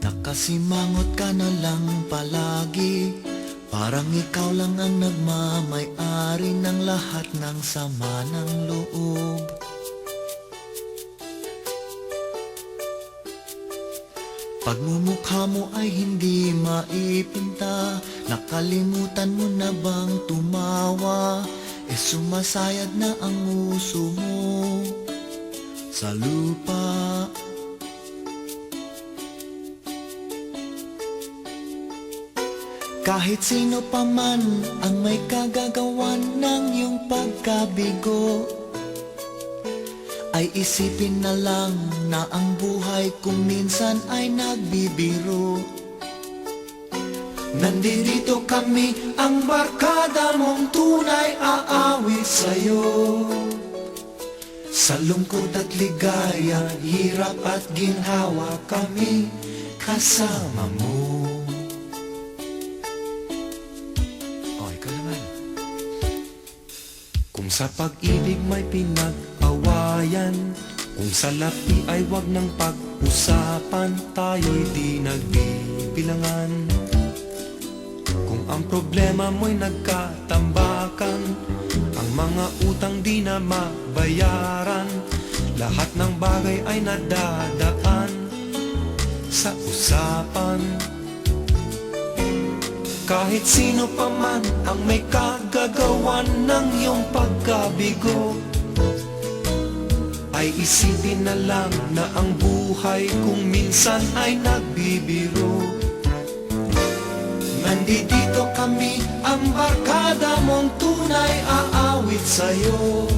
Nakasimangot ka na lang palagi, parang ikaw lang ang nagmamay-ari ng lahat ng sama ng loob. Pagmumukha mo ay hindi maipinta, nakalimutan mo na bang tumawa? Sumasayad na ang nguso mo sa lupa. Kahit sino pa man ang may kagagawan ng iyong pagkabigo, ay isipin na lang na ang buhay kung minsan ay nagbibiro. Nandito kami, ang barkada mong tunay aawit sa'yo. Sa lungkot at ligaya, hirap at ginhawa, kami kasama mo. Kung sa pag-ibig may pinag-awayan, kung sa lapi ay wag ng pag-usapan, tayo'y di nagbibilangan. Kung ang problema mo'y nagkatambakan, ang mga utang di na mabayaran, lahat ng bagay ay nadadaan sa usapan. Kahit sino pa man ang may kagagawan ng iyong pagkabigo, ay isipin na lang na ang buhay kung minsan ay nagbibiro. Nandito kami, ang barkada mong tunay aawit sa'yo.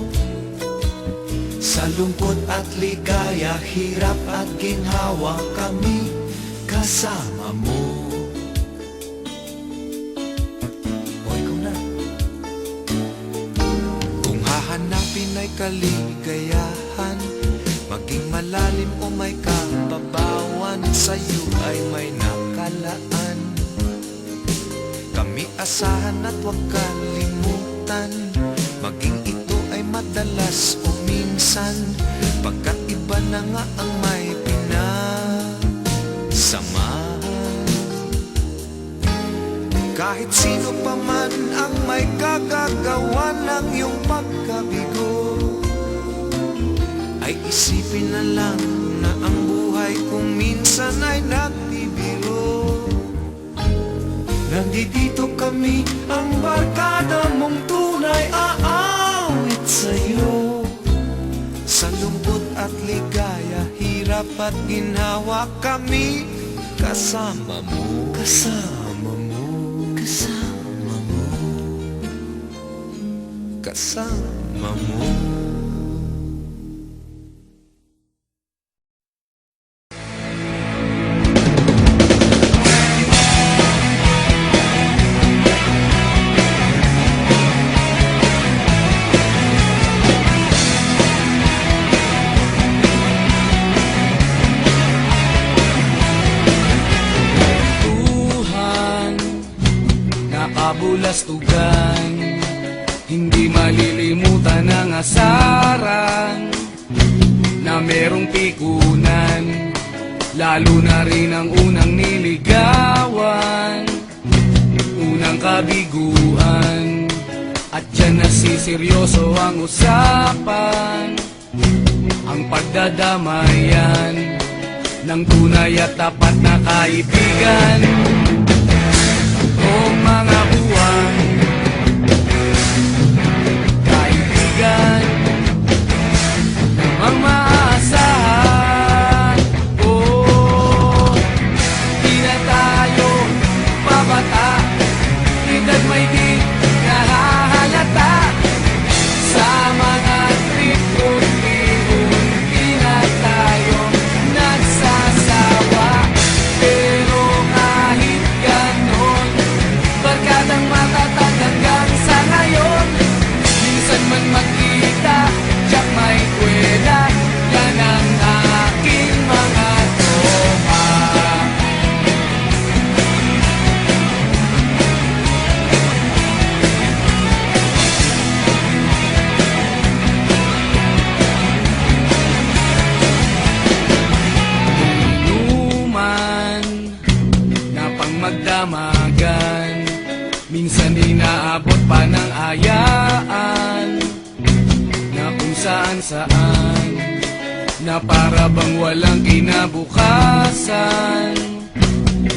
Sa lungkot at ligaya, hirap at ginhawa, kami kasama mo. Hanapin ay kaligayahan, maging malalim o may kababawan, sa'yo ay may nakalaan. Kami asahan at huwag kalimutan, maging ito ay madalas o minsan, pagkat iba na nga ang may pinasamahan. Kahit sino pa man ang may kagagawa ng iyong pagkabigo, ay isipin na lang na ang buhay kung minsan ay nagbibiro. Nandito kami, ang barkada mong tunay aawit sa'yo. Sa lungkot at ligaya, hirap at ginhawa, kami kasama mo. Kasama mo. Kasama mo. Kasama mo. Kabulastugan, hindi malilimutan ang asaran na merong pikunan, lalo na rin ang unang niligawan, unang kabiguan, at dyan nasiseryoso ang usapan, ang pagdadamayan ng tunay at tapat na kaibigan. kalayaan na kung saan na para bang walang kinabukasan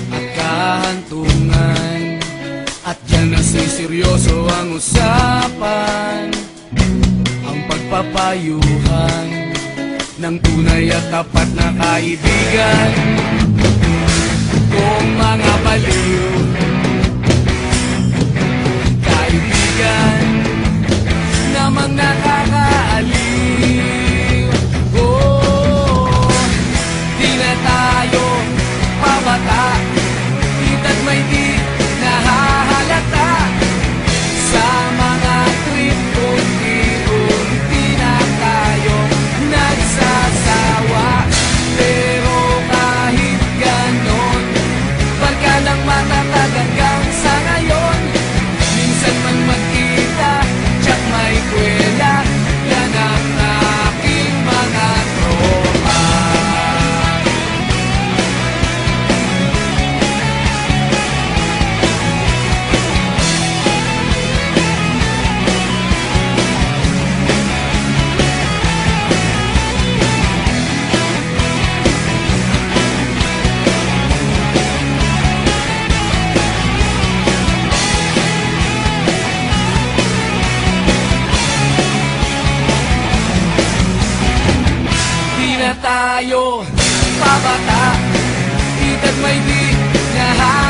at kahantungan. At dyan na seryoso ang usapan, ang pagpapayuhan ng tunay at tapat na kaibigan. Kung mga baliw, kaibigan namang nakakaaliw. Oh, di na tayo pabata, hita't may di nahahalata. Sa mga trip unti-unti na tayo nagsasawa. Pero kahit ganon, barka ng matatag hanggang sa ngayon. Minsan man magkita, tsak may kwela, yan ang aking mga tropa. Di na tayo pabata, hita't may di nahahalata.